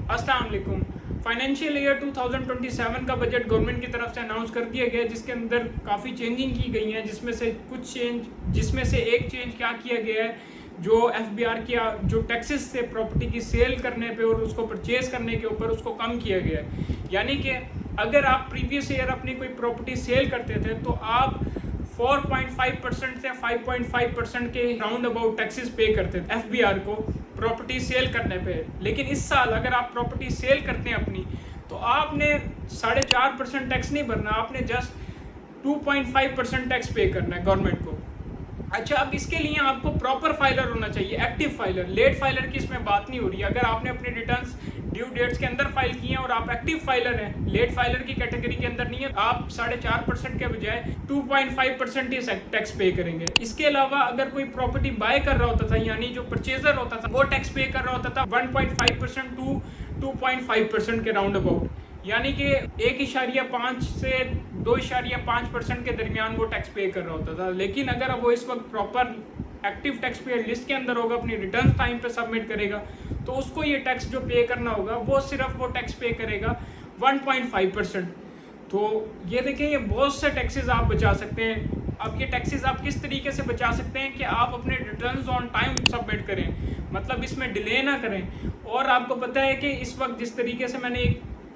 अस्सलाम वालेकुम। Financial year 2027 का बजट गवर्नमेंट की तरफ से अनाउंस कर दिया गया है, जिसके अंदर काफ़ी चेंजिंग की गई हैं, जिसमें से एक चेंज क्या किया गया है, जो एफबीआर की जो टैक्सेस थे प्रॉपर्टी की सेल करने पे और उसको परचेज करने के ऊपर, उसको कम किया गया है। यानी कि अगर आप प्रीवियस ईयर अपनी कोई प्रॉपर्टी सेल करते थे तो आप 4.5% से 5.5% के राउंड अबाउट टैक्सेस पे करते थे एफबीआर को प्रॉपर्टी सेल करने पे। लेकिन इस साल अगर आप प्रॉपर्टी सेल करते हैं अपनी, तो आपने 4.5% टैक्स नहीं भरना, आपने जस्ट 2.5% टैक्स पे करना है गवर्नमेंट को। अच्छा, अब इसके लिए आपको प्रॉपर फाइलर होना चाहिए, एक्टिव फाइलर। लेट फाइलर की इसमें बात नहीं हो रही है। अगर आपने अपने रिटर्न्स ड्यू डेट्स के अंदर फाइल किए हैं और आप एक्टिव फाइलर हैं, लेट फाइलर की कैटेगरी के अंदर नहीं है, आप 4.5% के बजाय 2.5% ही टैक्स पे करेंगे। इसके अलावा अगर कोई प्रॉपर्टी बाय कर रहा होता था, यानी जो परचेजर होता था, वो टैक्स पे कर रहा होता था 1.5% टू 2.5% के राउंड अबाउट, यानी कि 1.5 से 2.5% के दरमियान वो टैक्स पे कर रहा होता था। लेकिन अगर वो इस वक्त proper active tax payer list के अंदर होगा, अपनी रिटर्न टाइम पे सबमिट करेगा, तो उसको ये टैक्स जो पे करना होगा वो सिर्फ वो टैक्स पे करेगा 1.5%। तो ये देखें, ये बहुत से टैक्सेस आप बचा सकते हैं। अब ये टैक्सेस आप किस तरीके से बचा सकते हैं कि आप अपने रिटर्न्स ऑन टाइम सबमिट करें, मतलब इसमें डिले ना करें। और आपको पता है कि इस वक्त जिस तरीके से मैंने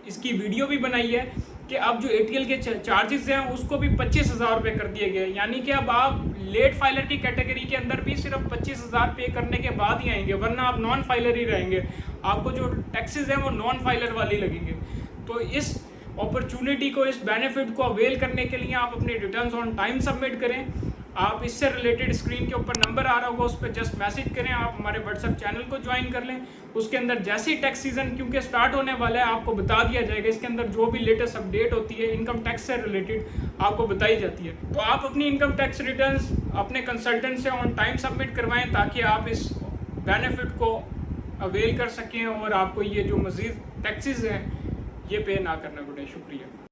इसकी वीडियो भी बनाई है कि अब जो एटीएल के चार्जेस हैं उसको भी 25,000 रुपये कर दिए गए, यानी कि अब आप लेट फाइलर की कैटेगरी के अंदर भी सिर्फ 25,000 पे करने के बाद ही आएंगे, वरना आप नॉन फाइलर ही रहेंगे। आपको जो टैक्सेस हैं वो नॉन फाइलर वाले लगेंगे। तो इस अपॉर्चुनिटी को, इस बेनिफिट को अवेल करने के लिए आप अपने रिटर्न्स ऑन टाइम सबमिट करें। आप इससे रिलेटेड स्क्रीन के ऊपर नंबर आ रहा होगा, उस पर जस्ट मैसेज करें। आप हमारे व्हाट्सएप चैनल को ज्वाइन कर लें। उसके अंदर जैसे ही टैक्स सीजन क्योंकि स्टार्ट होने वाला है, आपको बता दिया जाएगा। इसके अंदर जो भी लेटेस्ट अपडेट होती है इनकम टैक्स से रिलेटेड आपको बताई जाती है। तो आप अपनी इनकम टैक्स रिटर्न्स अपने कंसल्टेंट से ऑन टाइम सबमिट करवाएं, ताकि आप इस बेनिफिट को अवेल कर सकें और आपको ये जो मज़ीद टैक्सेस हैं ये पे ना करना पड़े। शुक्रिया।